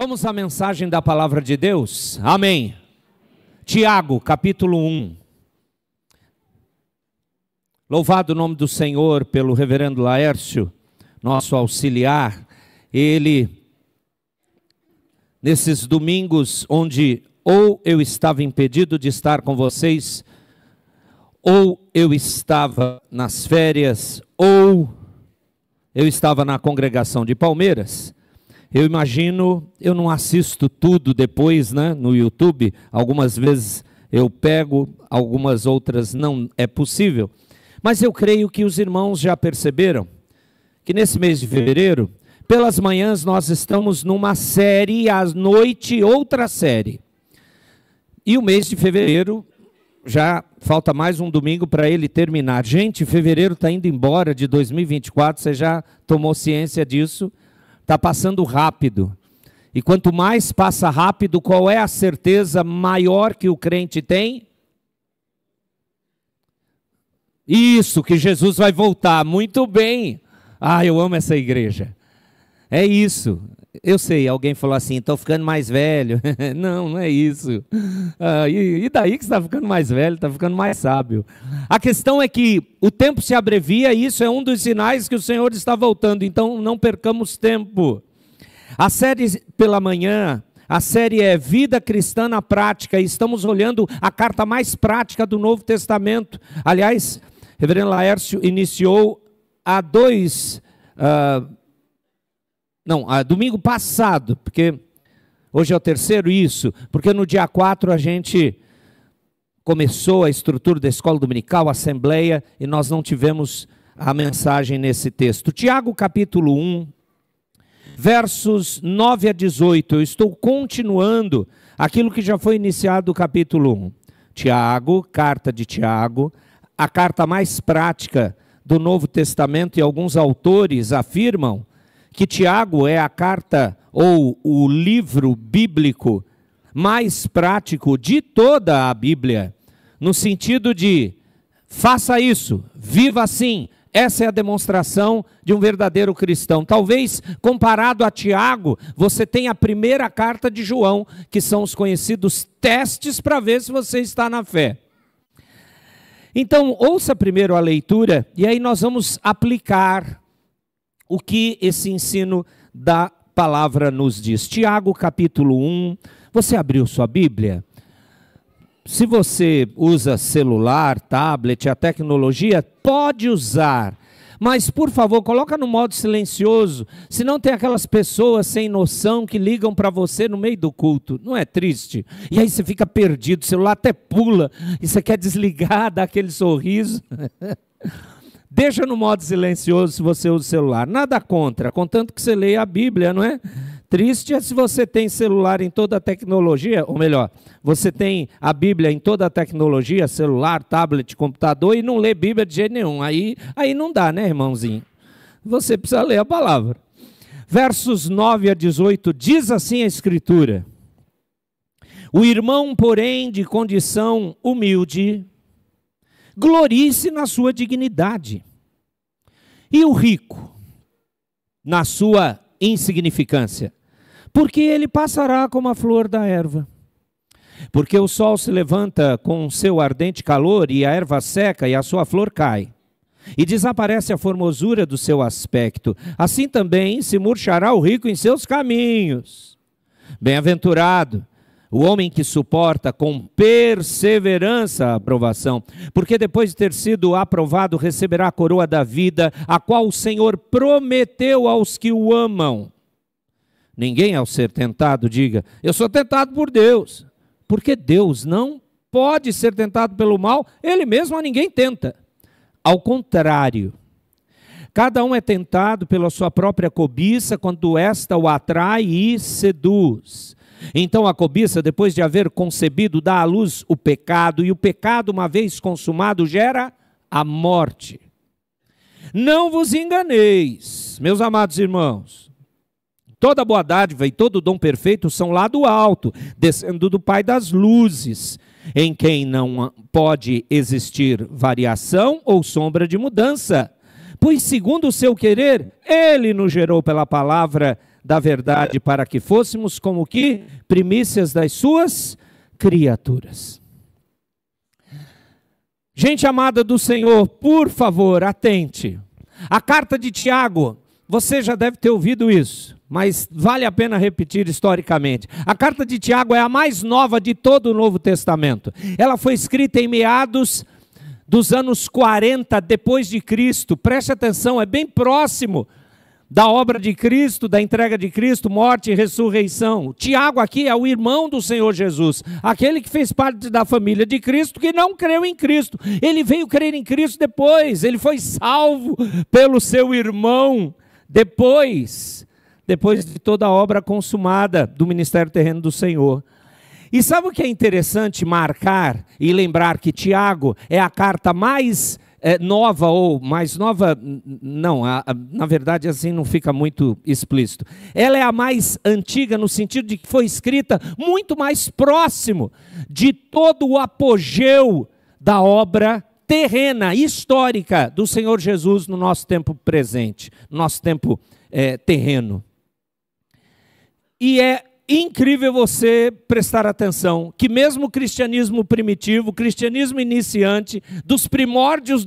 Vamos à mensagem da palavra de Deus? Amém. Tiago, capítulo 1. Louvado o nome do Senhor pelo reverendo Laércio, nosso auxiliar. Ele, nesses domingos onde ou eu estava impedido de estar com vocês, ou eu estava nas férias, ou eu estava na congregação de Palmeiras. Eu imagino, eu não assisto tudo depois, no YouTube. Algumas vezes eu pego, algumas outras não é possível. Mas eu creio que os irmãos já perceberam que nesse mês de fevereiro, pelas manhãs nós estamos numa série, à noite outra série. E o mês de fevereiro, já falta mais um domingo para ele terminar. Gente, fevereiro está indo embora de 2024, você já tomou ciência disso? Está passando rápido. E quanto mais passa rápido, qual é a certeza maior que o crente tem? Isso, que Jesus vai voltar. Muito bem. Ah, eu amo essa igreja. É isso. Eu sei, alguém falou assim, estou ficando mais velho. Não é isso. E daí que você está ficando mais velho, está ficando mais sábio. A questão é que o tempo se abrevia e isso é um dos sinais que o Senhor está voltando. Então não percamos tempo. A série pela manhã, a série é Vida Cristã na Prática. E estamos olhando a carta mais prática do Novo Testamento. Aliás, reverendo Laércio iniciou há domingo passado, porque hoje é o terceiro isso, porque no dia 4 a gente começou a estrutura da escola dominical, a assembleia, e nós não tivemos a mensagem nesse texto. Tiago capítulo 1, versos 9 a 18, eu estou continuando aquilo que já foi iniciado no capítulo 1. Tiago, carta de Tiago, a carta mais prática do Novo Testamento, e alguns autores afirmam que Tiago é a carta ou o livro bíblico mais prático de toda a Bíblia, no sentido de faça isso, viva assim. Essa é a demonstração de um verdadeiro cristão. Talvez, comparado a Tiago, você tenha a primeira carta de João, que são os conhecidos testes para ver se você está na fé. Então, ouça primeiro a leitura e aí nós vamos aplicar o que esse ensino da palavra nos diz. Tiago capítulo 1, você abriu sua Bíblia? Se você usa celular, tablet, a tecnologia, pode usar. Mas, por favor, coloca no modo silencioso, senão tem aquelas pessoas sem noção que ligam para você no meio do culto. Não é triste? E aí você fica perdido, o celular até pula, e você quer desligar, dá aquele sorriso. Deixa no modo silencioso se você usa o celular. Nada contra, contanto que você leia a Bíblia, não é? Triste é se você tem celular em toda a tecnologia, ou melhor, você tem a Bíblia em toda a tecnologia, celular, tablet, computador, e não lê Bíblia de jeito nenhum. Aí não dá, né, irmãozinho? Você precisa ler a palavra. Versos 9 a 18, diz assim a Escritura: o irmão, porém, de condição humilde, glorie-se na sua dignidade, e o rico na sua insignificância, porque ele passará como a flor da erva. Porque o sol se levanta com seu ardente calor, e a erva seca e a sua flor cai, e desaparece a formosura do seu aspecto. Assim também se murchará o rico em seus caminhos. Bem-aventurado o homem que suporta com perseverança a aprovação, porque depois de ter sido aprovado, receberá a coroa da vida, a qual o Senhor prometeu aos que o amam. Ninguém, ao ser tentado, diga, eu sou tentado por Deus, porque Deus não pode ser tentado pelo mal, Ele mesmo a ninguém tenta. Ao contrário, cada um é tentado pela sua própria cobiça, quando esta o atrai e seduz. Então a cobiça, depois de haver concebido, dá à luz o pecado, e o pecado, uma vez consumado, gera a morte. Não vos enganeis, meus amados irmãos. Toda boa dádiva e todo dom perfeito são lá do alto, descendo do Pai das luzes, em quem não pode existir variação ou sombra de mudança. Pois segundo o seu querer, Ele nos gerou pela palavra da verdade, para que fôssemos como que primícias das suas criaturas. Gente amada do Senhor, por favor, atente. A carta de Tiago, você já deve ter ouvido isso, mas vale a pena repetir historicamente. A carta de Tiago é a mais nova de todo o Novo Testamento. Ela foi escrita em meados dos anos 40 depois de Cristo. Preste atenção, é bem próximo da obra de Cristo, da entrega de Cristo, morte e ressurreição. Tiago aqui é o irmão do Senhor Jesus, aquele que fez parte da família de Cristo, que não creu em Cristo. Ele veio crer em Cristo depois, ele foi salvo pelo seu irmão depois de toda a obra consumada do ministério terreno do Senhor. E sabe o que é interessante marcar e lembrar que Tiago é a carta mais nova, ou mais nova, não, na verdade assim não fica muito explícito. Ela é a mais antiga no sentido de que foi escrita muito mais próximo de todo o apogeu da obra terrena, histórica do Senhor Jesus no nosso tempo presente, no nosso tempo terreno. E é incrível você prestar atenção que mesmo o cristianismo primitivo, o cristianismo iniciante, dos primórdios,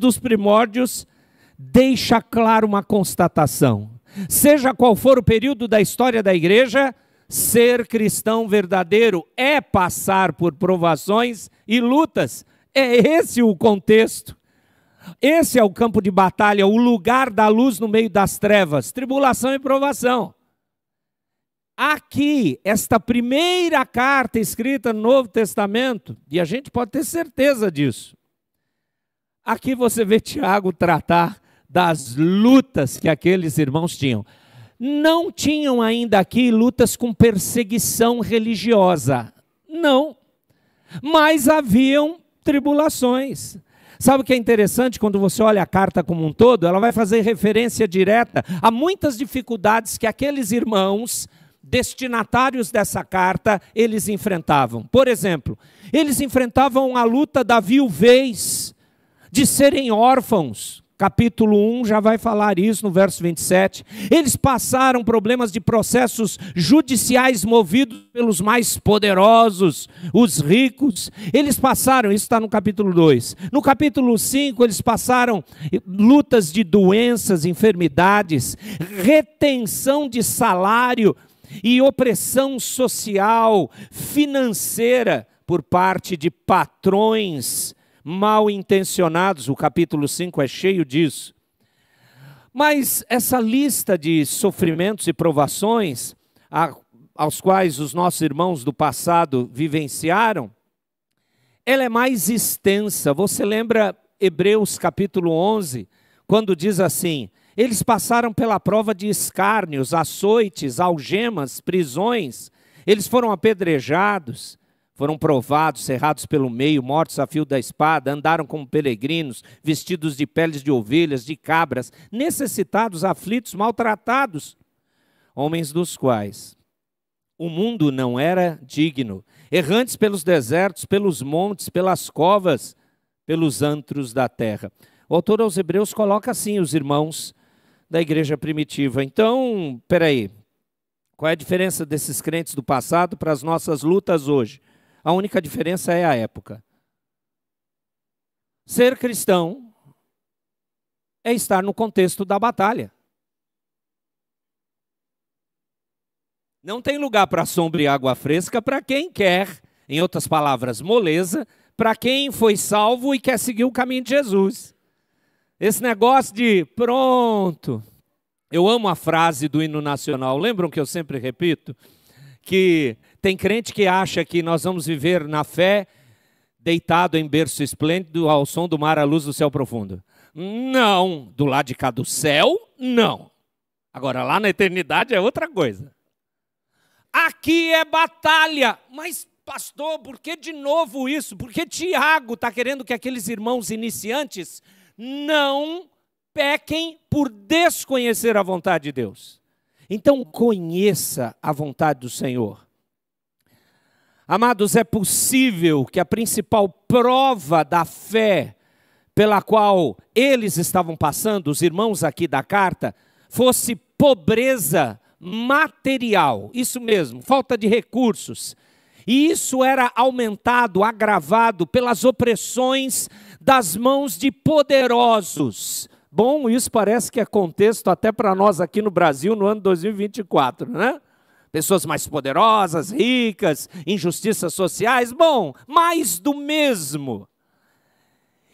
deixa claro uma constatação. Seja qual for o período da história da igreja, ser cristão verdadeiro é passar por provações e lutas. É esse o contexto. Esse é o campo de batalha, o lugar da luz no meio das trevas, tribulação e provação. Aqui, esta primeira carta escrita no Novo Testamento, e a gente pode ter certeza disso, aqui você vê Tiago tratar das lutas que aqueles irmãos tinham. Não tinham ainda aqui lutas com perseguição religiosa, não, mas haviam tribulações. Sabe o que é interessante? Quando você olha a carta como um todo, ela vai fazer referência direta a muitas dificuldades que aqueles irmãos destinatários dessa carta, eles enfrentavam. Por exemplo, eles enfrentavam a luta da viuvez, de serem órfãos. Capítulo 1 já vai falar isso no verso 27. Eles passaram problemas de processos judiciais movidos pelos mais poderosos, os ricos. Eles passaram, isso está no capítulo 2. No capítulo 5, eles passaram lutas de doenças, enfermidades, retenção de salário, e opressão social, financeira, por parte de patrões mal intencionados. O capítulo 5 é cheio disso. Mas essa lista de sofrimentos e provações, aos quais os nossos irmãos do passado vivenciaram, ela é mais extensa. Você lembra Hebreus capítulo 11, quando diz assim: eles passaram pela prova de escárnios, açoites, algemas, prisões. Eles foram apedrejados, foram provados, cerrados pelo meio, mortos a fio da espada, andaram como peregrinos, vestidos de peles de ovelhas, de cabras, necessitados, aflitos, maltratados, homens dos quais o mundo não era digno, errantes pelos desertos, pelos montes, pelas covas, pelos antros da terra. O autor aos Hebreus coloca assim os irmãos da igreja primitiva. Então, peraí, qual é a diferença desses crentes do passado para as nossas lutas hoje? A única diferença é a época. Ser cristão é estar no contexto da batalha. Não tem lugar para sombra e água fresca para quem quer, em outras palavras, moleza, para quem foi salvo e quer seguir o caminho de Jesus. Esse negócio de pronto. Eu amo a frase do hino nacional. Lembram que eu sempre repito? Que tem crente que acha que nós vamos viver na fé deitado em berço esplêndido ao som do mar à luz do céu profundo. Não. Do lado de cá do céu, não. Agora lá na eternidade é outra coisa. Aqui é batalha. Mas pastor, por que de novo isso? Porque Tiago está querendo que aqueles irmãos iniciantes não pequem por desconhecer a vontade de Deus. Então conheça a vontade do Senhor. Amados, é possível que a principal prova da fé pela qual eles estavam passando, os irmãos aqui da carta, fosse pobreza material, isso mesmo, falta de recursos. E isso era aumentado, agravado pelas opressões das mãos de poderosos. Bom, isso parece que é contexto até para nós aqui no Brasil no ano 2024, né? Pessoas mais poderosas, ricas, injustiças sociais, bom, mais do mesmo.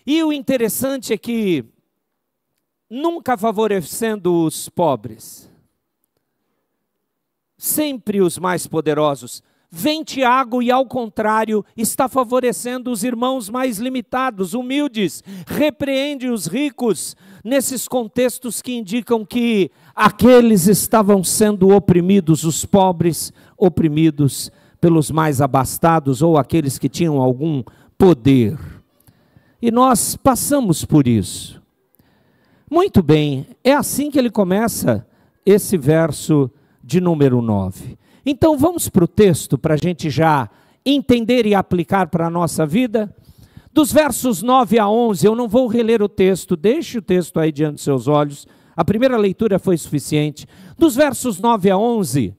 E o interessante é que nunca favorecendo os pobres, sempre os mais poderosos. Vem Tiago e, ao contrário, está favorecendo os irmãos mais limitados, humildes, repreende os ricos, nesses contextos que indicam que aqueles estavam sendo oprimidos, os pobres oprimidos pelos mais abastados ou aqueles que tinham algum poder. E nós passamos por isso. Muito bem, é assim que ele começa esse verso de número 9. Então vamos para o texto para a gente já entender e aplicar para a nossa vida. Dos versos 9 a 11, eu não vou reler o texto, deixe o texto aí diante dos seus olhos. A primeira leitura foi suficiente. Dos versos 9 a 11,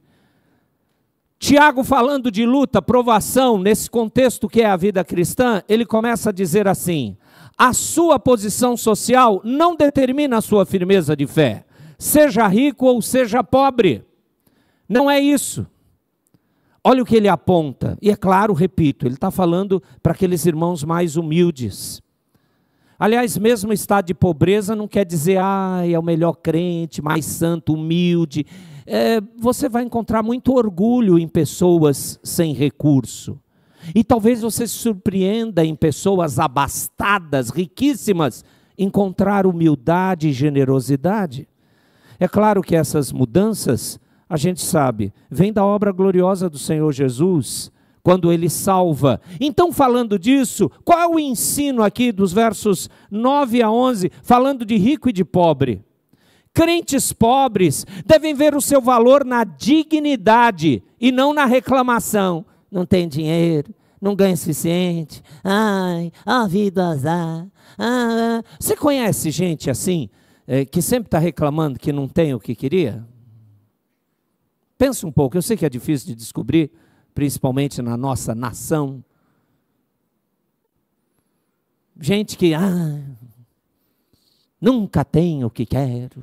Tiago, falando de luta, provação, nesse contexto que é a vida cristã, ele começa a dizer assim: a sua posição social não determina a sua firmeza de fé, seja rico ou seja pobre. Não é isso. Olha o que ele aponta. E é claro, repito, ele está falando para aqueles irmãos mais humildes. Aliás, mesmo estado de pobreza não quer dizer, é o melhor crente, mais santo, humilde. Você vai encontrar muito orgulho em pessoas sem recurso. E talvez você se surpreenda em pessoas abastadas, riquíssimas, encontrar humildade e generosidade. É claro que essas mudanças, a gente sabe, vem da obra gloriosa do Senhor Jesus, quando Ele salva. Então, falando disso, qual é o ensino aqui dos versos 9 a 11, falando de rico e de pobre? Crentes pobres devem ver o seu valor na dignidade e não na reclamação. Não tem dinheiro, não ganha o suficiente, a vida azar. Você conhece gente assim, que sempre está reclamando que não tem o que queria? Pensa um pouco, eu sei que é difícil de descobrir, principalmente na nossa nação. Gente que, nunca tem o que quero.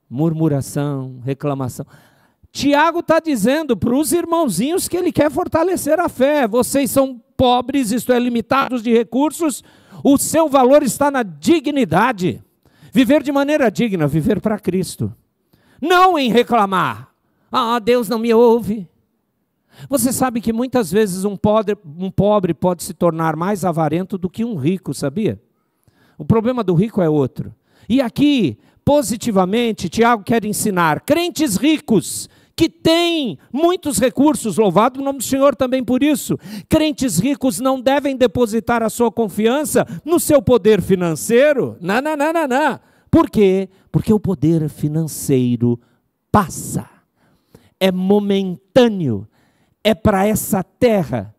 Murmuração, reclamação. Tiago está dizendo para os irmãozinhos que ele quer fortalecer a fé. Vocês são pobres, isto é, limitados de recursos, o seu valor está na dignidade. Viver de maneira digna, viver para Cristo. Não em reclamar. Deus não me ouve. Você sabe que muitas vezes um pobre pode se tornar mais avarento do que um rico, sabia? O problema do rico é outro. E aqui, positivamente, Tiago quer ensinar crentes ricos que têm muitos recursos, louvado o nome do Senhor também por isso. Crentes ricos não devem depositar a sua confiança no seu poder financeiro. Não. Por quê? Porque o poder financeiro passa, é momentâneo, é para essa terra.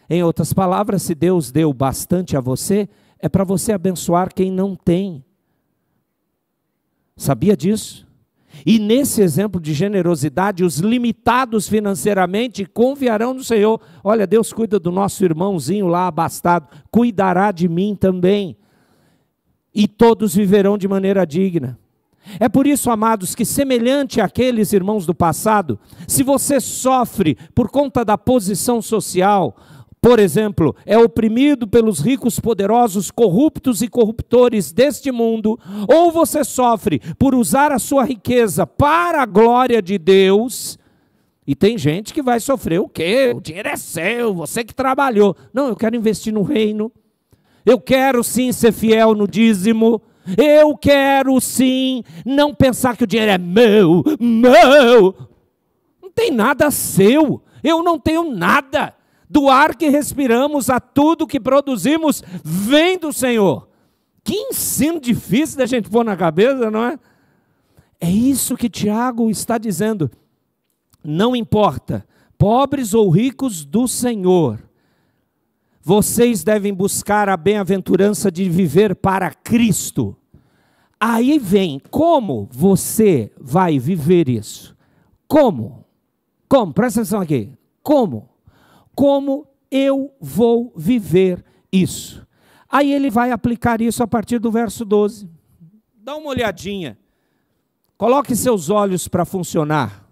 Em outras palavras, se Deus deu bastante a você, é para você abençoar quem não tem. Sabia disso? E nesse exemplo de generosidade, os limitados financeiramente confiarão no Senhor. Olha, Deus cuida do nosso irmãozinho lá abastado, cuidará de mim também. E todos viverão de maneira digna. É por isso, amados, que semelhante àqueles irmãos do passado, se você sofre por conta da posição social, por exemplo, é oprimido pelos ricos poderosos, corruptos e corruptores deste mundo, ou você sofre por usar a sua riqueza para a glória de Deus, e tem gente que vai sofrer o quê? O dinheiro é seu, você que trabalhou. Não, eu quero investir no reino. Eu quero sim ser fiel no dízimo. Eu quero sim não pensar que o dinheiro é meu. Não tem nada seu. Eu não tenho nada. Do ar que respiramos a tudo que produzimos vem do Senhor. Que ensino difícil da gente pôr na cabeça, não é? É isso que Tiago está dizendo. Não importa, pobres ou ricos do Senhor, vocês devem buscar a bem-aventurança de viver para Cristo. Aí vem, como você vai viver isso? Como? Como? Presta atenção aqui. Como? Como eu vou viver isso? Aí ele vai aplicar isso a partir do verso 12. Dá uma olhadinha. Coloque seus olhos para funcionar.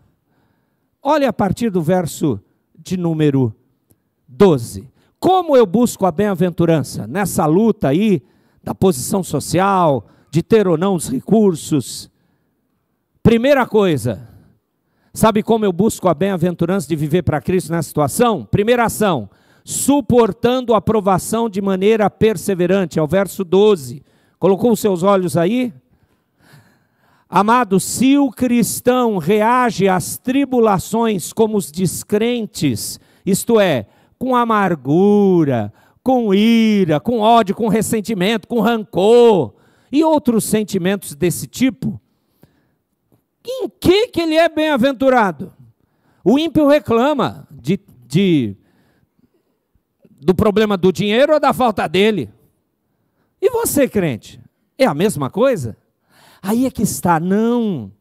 Olhe a partir do verso de número 12. Como eu busco a bem-aventurança? Nessa luta aí, da posição social, de ter ou não os recursos. Primeira coisa, sabe como eu busco a bem-aventurança de viver para Cristo nessa situação? Primeira ação, suportando a provação de maneira perseverante, é o verso 12. Colocou os seus olhos aí? Amado, se o cristão reage às tribulações como os descrentes, isto é, com amargura, com ira, com ódio, com ressentimento, com rancor e outros sentimentos desse tipo, em que ele é bem-aventurado? O ímpio reclama do problema do dinheiro ou da falta dele. E você, crente? É a mesma coisa? Aí é que está, não.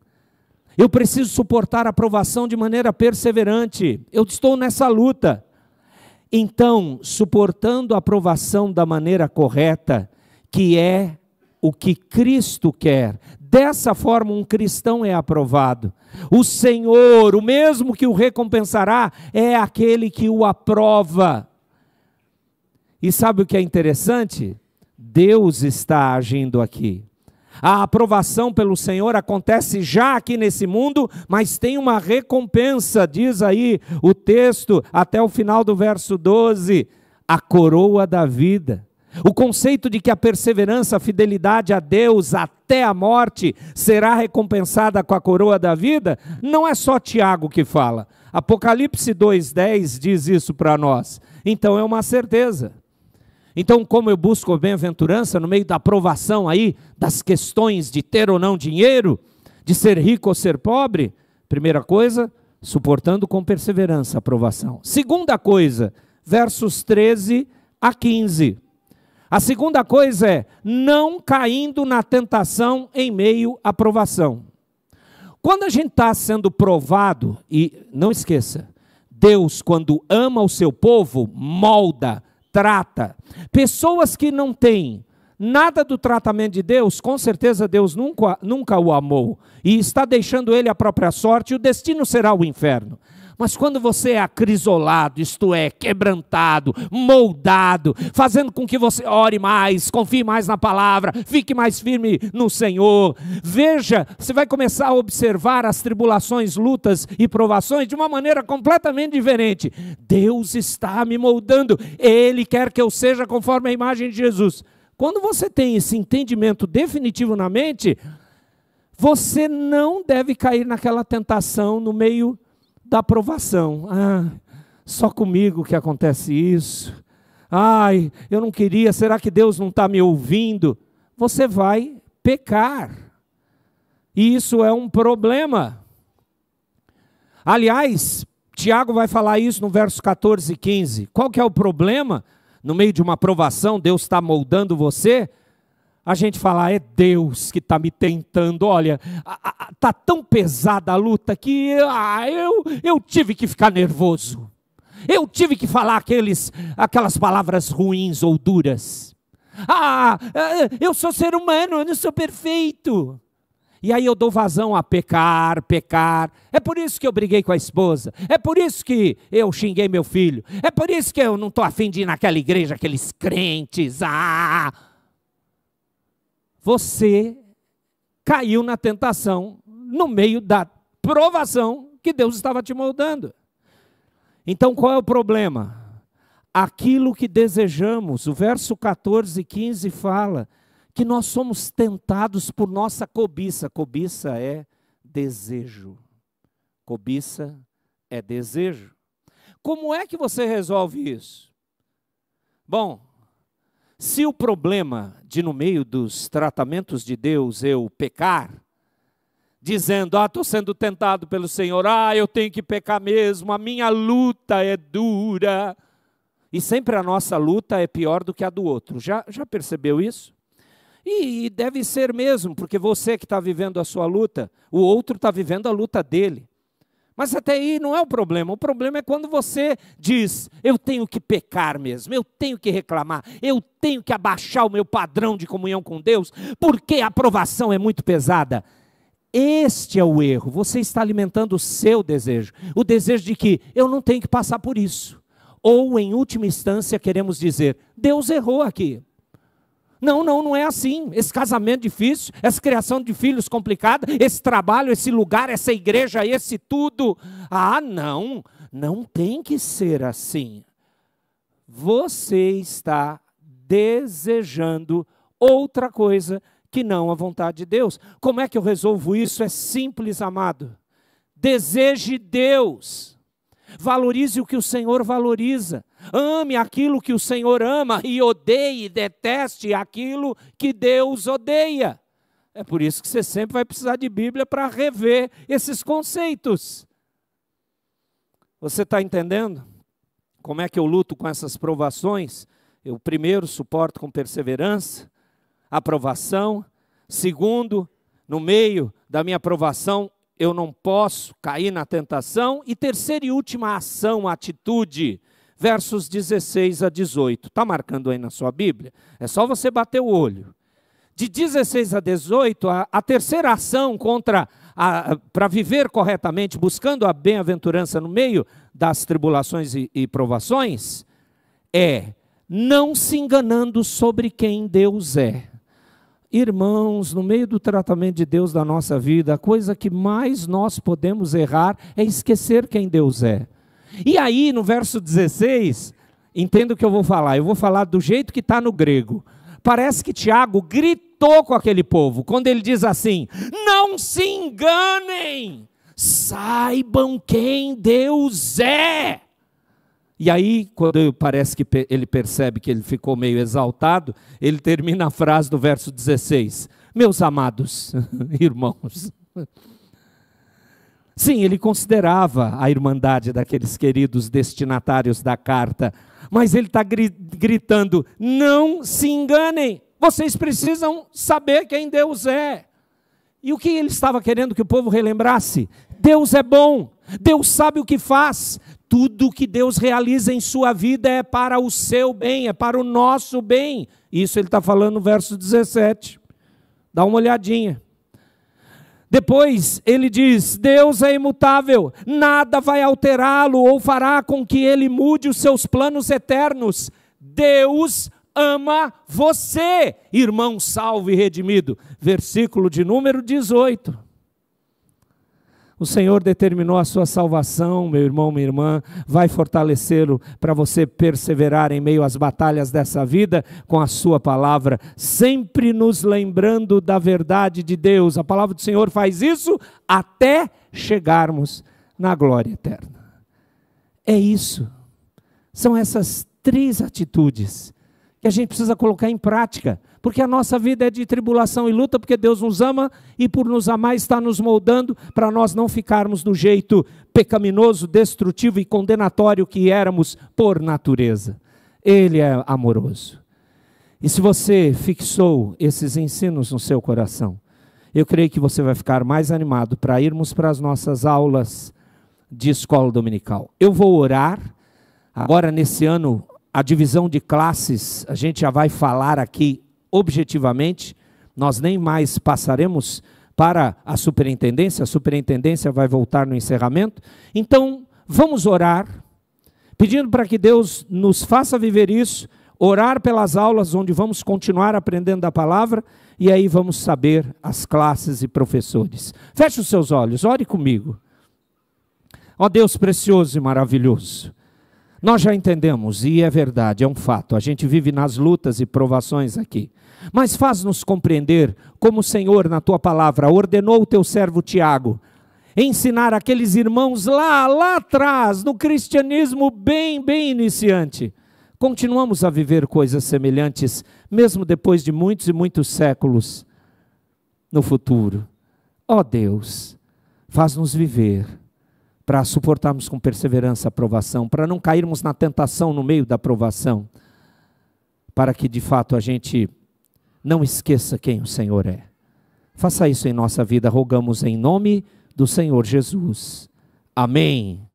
Eu preciso suportar a provação de maneira perseverante. Eu estou nessa luta. Então, suportando a provação da maneira correta, que é o que Cristo quer. Dessa forma, um cristão é aprovado. O Senhor, o mesmo que o recompensará, é aquele que o aprova. E sabe o que é interessante? Deus está agindo aqui. A aprovação pelo Senhor acontece já aqui nesse mundo, mas tem uma recompensa, diz aí o texto, até o final do verso 12, a coroa da vida. O conceito de que a perseverança, a fidelidade a Deus até a morte será recompensada com a coroa da vida, não é só Tiago que fala. Apocalipse 2,10 diz isso para nós. Então é uma certeza. Então, como eu busco a bem-aventurança no meio da aprovação aí, das questões de ter ou não dinheiro, de ser rico ou ser pobre? Primeira coisa, suportando com perseverança a aprovação. Segunda coisa, versos 13 a 15. A segunda coisa é, não caindo na tentação em meio à provação. Quando a gente está sendo provado, e não esqueça, Deus, quando ama o seu povo, molda, trata. Pessoas que não têm nada do tratamento de Deus, com certeza Deus nunca o amou. E está deixando ele à própria sorte, e o destino será o inferno. Mas quando você é acrisolado, isto é, quebrantado, moldado, fazendo com que você ore mais, confie mais na palavra, fique mais firme no Senhor, veja, você vai começar a observar as tribulações, lutas e provações de uma maneira completamente diferente. Deus está me moldando, Ele quer que eu seja conforme a imagem de Jesus. Quando você tem esse entendimento definitivo na mente, você não deve cair naquela tentação no meio da aprovação. Só comigo que acontece isso. Ai, eu não queria, será que Deus não está me ouvindo? Você vai pecar. E isso é um problema. Aliás, Tiago vai falar isso no verso 14 e 15. Qual que é o problema? No meio de uma aprovação, Deus está moldando você. A gente fala, é Deus que está me tentando, olha, está tão pesada a luta que eu tive que ficar nervoso. Eu tive que falar aquelas palavras ruins ou duras. Eu sou ser humano, eu não sou perfeito. E aí eu dou vazão a pecar. É por isso que eu briguei com a esposa. É por isso que eu xinguei meu filho. É por isso que eu não estou afim de ir naquela igreja, aqueles crentes. Você caiu na tentação no meio da provação que Deus estava te moldando. Então qual é o problema? Aquilo que desejamos, o verso 14 e 15 fala que nós somos tentados por nossa cobiça. Cobiça é desejo. Cobiça é desejo. Como é que você resolve isso? Bom, se o problema de no meio dos tratamentos de Deus eu pecar, dizendo, estou sendo tentado pelo Senhor, eu tenho que pecar mesmo, a minha luta é dura. E sempre a nossa luta é pior do que a do outro. Já percebeu isso? E deve ser mesmo, porque você que está vivendo a sua luta, o outro está vivendo a luta dele. Mas até aí não é o problema é quando você diz, eu tenho que pecar mesmo, eu tenho que reclamar, eu tenho que abaixar o meu padrão de comunhão com Deus, porque a aprovação é muito pesada. Este é o erro, você está alimentando o seu desejo, o desejo de que eu não tenho que passar por isso. Ou em última instância queremos dizer, Deus errou aqui. Não é assim. Esse casamento difícil, essa criação de filhos complicada, esse trabalho, esse lugar, essa igreja, esse tudo. Não tem que ser assim. Você está desejando outra coisa que não a vontade de Deus. Como é que eu resolvo isso? É simples, amado. Deseje Deus. Valorize o que o Senhor valoriza. Ame aquilo que o Senhor ama e odeie, deteste aquilo que Deus odeia. É por isso que você sempre vai precisar de Bíblia para rever esses conceitos. Você está entendendo? Como é que eu luto com essas provações? Eu primeiro suporto com perseverança, aprovação. Segundo, no meio da minha aprovação, eu não posso cair na tentação. E terceira e última ação, atitude, versos 16 a 18. Está marcando aí na sua Bíblia? É só você bater o olho. De 16 a 18, a terceira ação para viver corretamente, buscando a bem-aventurança no meio das tribulações e provações, é não se enganando sobre quem Deus é. Irmãos, no meio do tratamento de Deus da nossa vida, a coisa que mais nós podemos errar é esquecer quem Deus é. E aí, no verso 16, entenda o que eu vou falar. Eu vou falar do jeito que está no grego. Parece que Tiago gritou com aquele povo, quando ele diz assim, não se enganem, saibam quem Deus é. E aí, quando parece que ele percebe que ele ficou meio exaltado, ele termina a frase do verso 16. Meus amados irmãos. Sim, ele considerava a irmandade daqueles queridos destinatários da carta, mas ele está gritando, não se enganem, vocês precisam saber quem Deus é. E o que ele estava querendo que o povo relembrasse? Deus é bom, Deus sabe o que faz, tudo que Deus realiza em sua vida é para o seu bem, é para o nosso bem. Isso ele está falando no verso 17. Dá uma olhadinha. Depois ele diz, Deus é imutável, nada vai alterá-lo ou fará com que ele mude os seus planos eternos. Deus ama você, irmão salvo e redimido. Versículo de número 18. O Senhor determinou a sua salvação, meu irmão, minha irmã, vai fortalecê-lo para você perseverar em meio às batalhas dessa vida com a sua palavra, sempre nos lembrando da verdade de Deus. A palavra do Senhor faz isso até chegarmos na glória eterna. É isso. São essas 3 atitudes que a gente precisa colocar em prática, porque a nossa vida é de tribulação e luta, porque Deus nos ama e por nos amar está nos moldando para nós não ficarmos do jeito pecaminoso, destrutivo e condenatório que éramos por natureza. Ele é amoroso. E se você fixou esses ensinos no seu coração, eu creio que você vai ficar mais animado para irmos para as nossas aulas de escola dominical. Eu vou orar, agora nesse ano, a divisão de classes, a gente já vai falar aqui objetivamente, nós nem mais passaremos para a superintendência vai voltar no encerramento. Então, vamos orar, pedindo para que Deus nos faça viver isso, orar pelas aulas onde vamos continuar aprendendo da palavra, e aí vamos saber as classes e professores. Feche os seus olhos, ore comigo. Ó Deus precioso e maravilhoso, nós já entendemos, e é verdade, é um fato, a gente vive nas lutas e provações aqui, mas faz-nos compreender como o Senhor, na tua palavra, ordenou o teu servo Tiago, ensinar aqueles irmãos lá atrás, no cristianismo bem iniciante. Continuamos a viver coisas semelhantes, mesmo depois de muitos e muitos séculos no futuro. Ó Deus, faz-nos viver, para suportarmos com perseverança a provação, para não cairmos na tentação no meio da provação, para que de fato a gente não esqueça quem o Senhor é. Faça isso em nossa vida, rogamos em nome do Senhor Jesus. Amém.